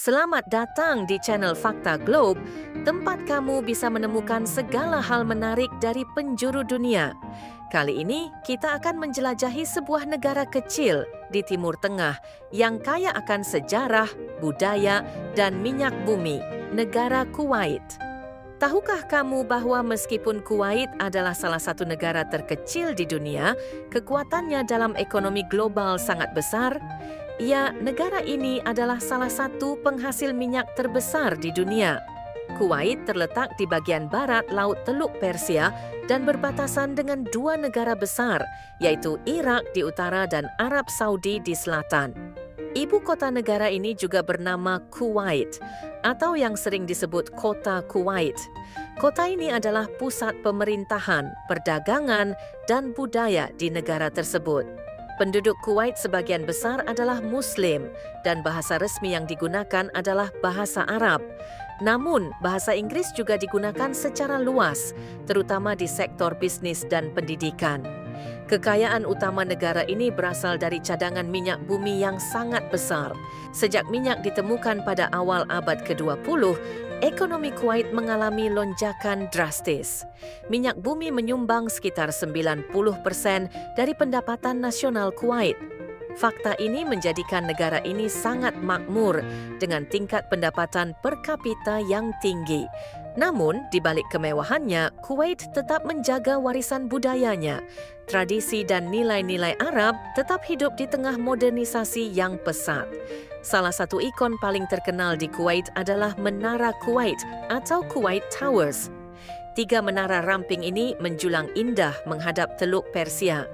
Selamat datang di channel Fakta Globe, tempat kamu bisa menemukan segala hal menarik dari penjuru dunia. Kali ini kita akan menjelajahi sebuah negara kecil di Timur Tengah yang kaya akan sejarah, budaya, dan minyak bumi, negara Kuwait. Tahukah kamu bahwa meskipun Kuwait adalah salah satu negara terkecil di dunia, kekuatannya dalam ekonomi global sangat besar? Ya, negara ini adalah salah satu penghasil minyak terbesar di dunia. Kuwait terletak di bagian barat Laut Teluk Persia dan berbatasan dengan dua negara besar, yaitu Irak di utara dan Arab Saudi di selatan. Ibu kota negara ini juga bernama Kuwait, atau yang sering disebut Kota Kuwait. Kota ini adalah pusat pemerintahan, perdagangan, dan budaya di negara tersebut. Penduduk Kuwait sebagian besar adalah Muslim dan bahasa resmi yang digunakan adalah bahasa Arab. Namun, bahasa Inggris juga digunakan secara luas, terutama di sektor bisnis dan pendidikan. Kekayaan utama negara ini berasal dari cadangan minyak bumi yang sangat besar. Sejak minyak ditemukan pada awal abad ke-20, ekonomi Kuwait mengalami lonjakan drastis. Minyak bumi menyumbang sekitar 90% dari pendapatan nasional Kuwait. Fakta ini menjadikan negara ini sangat makmur dengan tingkat pendapatan per kapita yang tinggi. Namun, di balik kemewahannya, Kuwait tetap menjaga warisan budayanya. Tradisi dan nilai-nilai Arab tetap hidup di tengah modernisasi yang pesat. Salah satu ikon paling terkenal di Kuwait adalah Menara Kuwait atau Kuwait Towers. 3 menara ramping ini menjulang indah menghadap Teluk Persia.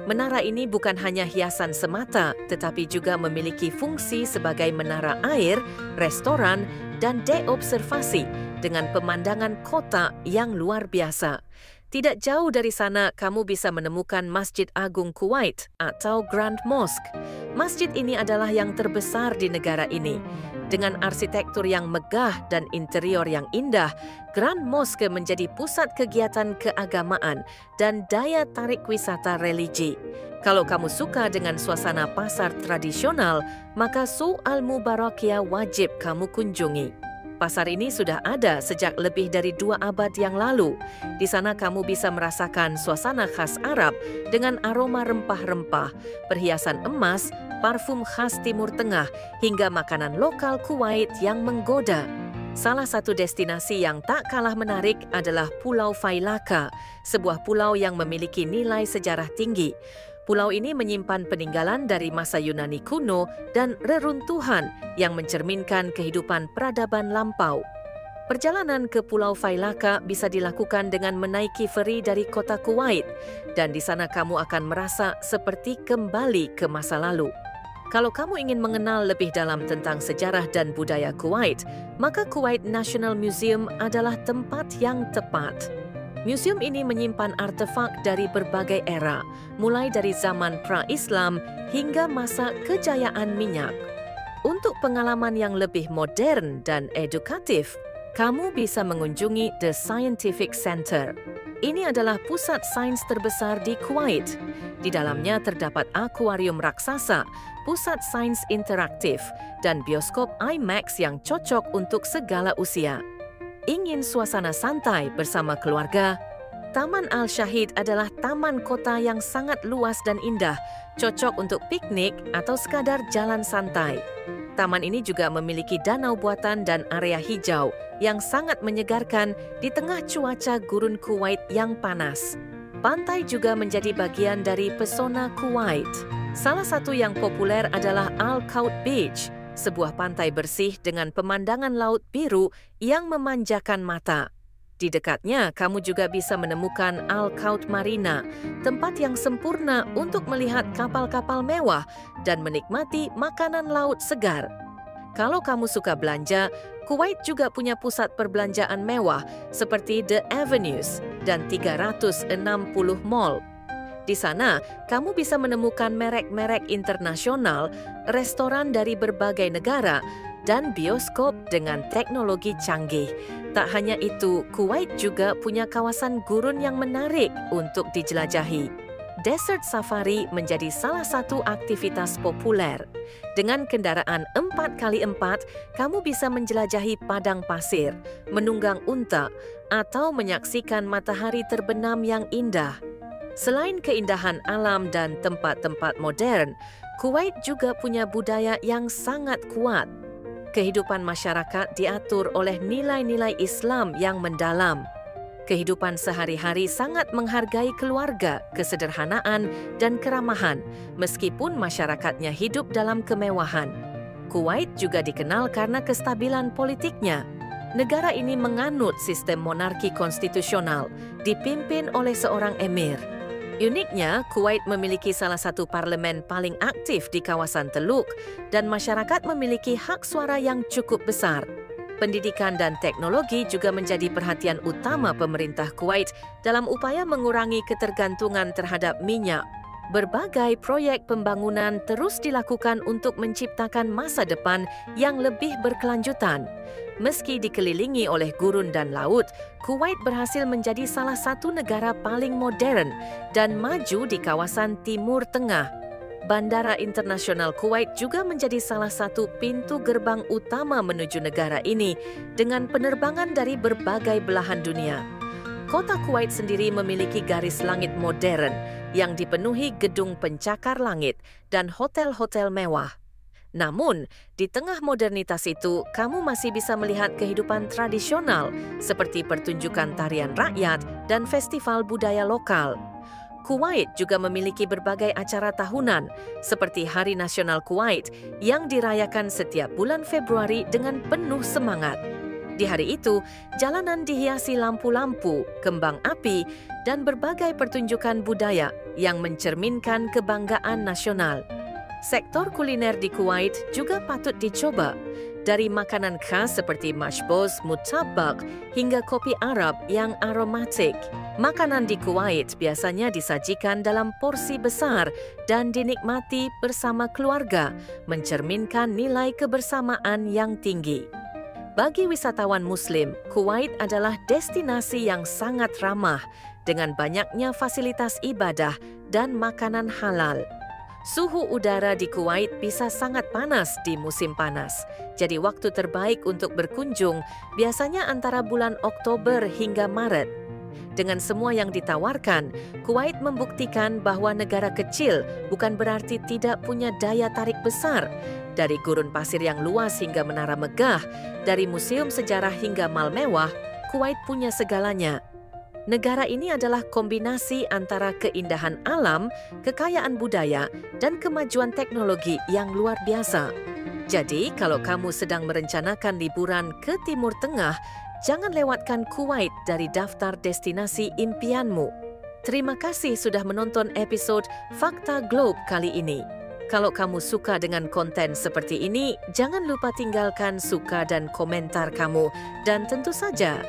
Menara ini bukan hanya hiasan semata, tetapi juga memiliki fungsi sebagai menara air, restoran, dan dek observasi dengan pemandangan kota yang luar biasa. Tidak jauh dari sana, kamu bisa menemukan Masjid Agung Kuwait atau Grand Mosque. Masjid ini adalah yang terbesar di negara ini. Dengan arsitektur yang megah dan interior yang indah, Grand Mosque menjadi pusat kegiatan keagamaan dan daya tarik wisata religi. Kalau kamu suka dengan suasana pasar tradisional, maka Souq Al-Mubarakiyah wajib kamu kunjungi. Pasar ini sudah ada sejak lebih dari 2 abad yang lalu. Di sana kamu bisa merasakan suasana khas Arab dengan aroma rempah-rempah, perhiasan emas, parfum khas Timur Tengah, hingga makanan lokal Kuwait yang menggoda. Salah satu destinasi yang tak kalah menarik adalah Pulau Failaka, sebuah pulau yang memiliki nilai sejarah tinggi. Pulau ini menyimpan peninggalan dari masa Yunani kuno dan reruntuhan yang mencerminkan kehidupan peradaban lampau. Perjalanan ke Pulau Failaka bisa dilakukan dengan menaiki feri dari kota Kuwait, dan di sana kamu akan merasa seperti kembali ke masa lalu. Kalau kamu ingin mengenal lebih dalam tentang sejarah dan budaya Kuwait, maka Kuwait National Museum adalah tempat yang tepat. Museum ini menyimpan artefak dari berbagai era, mulai dari zaman pra-Islam hingga masa kejayaan minyak. Untuk pengalaman yang lebih modern dan edukatif, kamu bisa mengunjungi The Scientific Center. Ini adalah pusat sains terbesar di Kuwait. Di dalamnya terdapat akuarium raksasa, pusat sains interaktif, dan bioskop IMAX yang cocok untuk segala usia. Ingin suasana santai bersama keluarga? Taman Al-Shahid adalah taman kota yang sangat luas dan indah, cocok untuk piknik atau sekadar jalan santai. Taman ini juga memiliki danau buatan dan area hijau yang sangat menyegarkan di tengah cuaca gurun Kuwait yang panas. Pantai juga menjadi bagian dari pesona Kuwait. Salah satu yang populer adalah Al-Qaut Beach, sebuah pantai bersih dengan pemandangan laut biru yang memanjakan mata. Di dekatnya, kamu juga bisa menemukan Al-Qaut Marina, tempat yang sempurna untuk melihat kapal-kapal mewah dan menikmati makanan laut segar. Kalau kamu suka belanja, Kuwait juga punya pusat perbelanjaan mewah seperti The Avenues dan 360 Mall. Di sana, kamu bisa menemukan merek-merek internasional, restoran dari berbagai negara, dan bioskop dengan teknologi canggih. Tak hanya itu, Kuwait juga punya kawasan gurun yang menarik untuk dijelajahi. desert safari menjadi salah satu aktivitas populer. Dengan kendaraan 4x4, kamu bisa menjelajahi padang pasir, menunggang unta, atau menyaksikan matahari terbenam yang indah. Selain keindahan alam dan tempat-tempat modern, Kuwait juga punya budaya yang sangat kuat. Kehidupan masyarakat diatur oleh nilai-nilai Islam yang mendalam. Kehidupan sehari-hari sangat menghargai keluarga, kesederhanaan, dan keramahan, meskipun masyarakatnya hidup dalam kemewahan. Kuwait juga dikenal karena kestabilan politiknya. Negara ini menganut sistem monarki konstitusional, dipimpin oleh seorang emir. Uniknya, Kuwait memiliki salah satu parlemen paling aktif di kawasan Teluk, dan masyarakat memiliki hak suara yang cukup besar. Pendidikan dan teknologi juga menjadi perhatian utama pemerintah Kuwait dalam upaya mengurangi ketergantungan terhadap minyak. Berbagai proyek pembangunan terus dilakukan untuk menciptakan masa depan yang lebih berkelanjutan. Meski dikelilingi oleh gurun dan laut, Kuwait berhasil menjadi salah satu negara paling modern dan maju di kawasan Timur Tengah. Bandara Internasional Kuwait juga menjadi salah satu pintu gerbang utama menuju negara ini dengan penerbangan dari berbagai belahan dunia. Kota Kuwait sendiri memiliki garis langit modern yang dipenuhi gedung pencakar langit dan hotel-hotel mewah. Namun, di tengah modernitas itu, kamu masih bisa melihat kehidupan tradisional seperti pertunjukan tarian rakyat dan festival budaya lokal. Kuwait juga memiliki berbagai acara tahunan, seperti Hari Nasional Kuwait yang dirayakan setiap bulan Februari dengan penuh semangat. Di hari itu, jalanan dihiasi lampu-lampu, kembang api, dan berbagai pertunjukan budaya yang mencerminkan kebanggaan nasional. Sektor kuliner di Kuwait juga patut dicoba. Dari makanan khas seperti mashboz, mutabak, hingga kopi Arab yang aromatik. Makanan di Kuwait biasanya disajikan dalam porsi besar dan dinikmati bersama keluarga, mencerminkan nilai kebersamaan yang tinggi. Bagi wisatawan Muslim, Kuwait adalah destinasi yang sangat ramah dengan banyaknya fasilitas ibadah dan makanan halal. Suhu udara di Kuwait bisa sangat panas di musim panas. Jadi waktu terbaik untuk berkunjung biasanya antara bulan Oktober hingga Maret. Dengan semua yang ditawarkan, Kuwait membuktikan bahwa negara kecil bukan berarti tidak punya daya tarik besar. Dari gurun pasir yang luas hingga menara megah, dari museum sejarah hingga mal mewah, Kuwait punya segalanya. Negara ini adalah kombinasi antara keindahan alam, kekayaan budaya, dan kemajuan teknologi yang luar biasa. Jadi, kalau kamu sedang merencanakan liburan ke Timur Tengah, jangan lewatkan Kuwait dari daftar destinasi impianmu. Terima kasih sudah menonton episode Fakta Globe kali ini. Kalau kamu suka dengan konten seperti ini, jangan lupa tinggalkan suka dan komentar kamu. Dan tentu saja,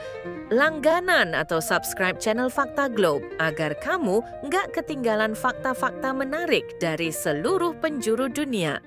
langganan atau subscribe channel Fakta Globe agar kamu nggak ketinggalan fakta-fakta menarik dari seluruh penjuru dunia.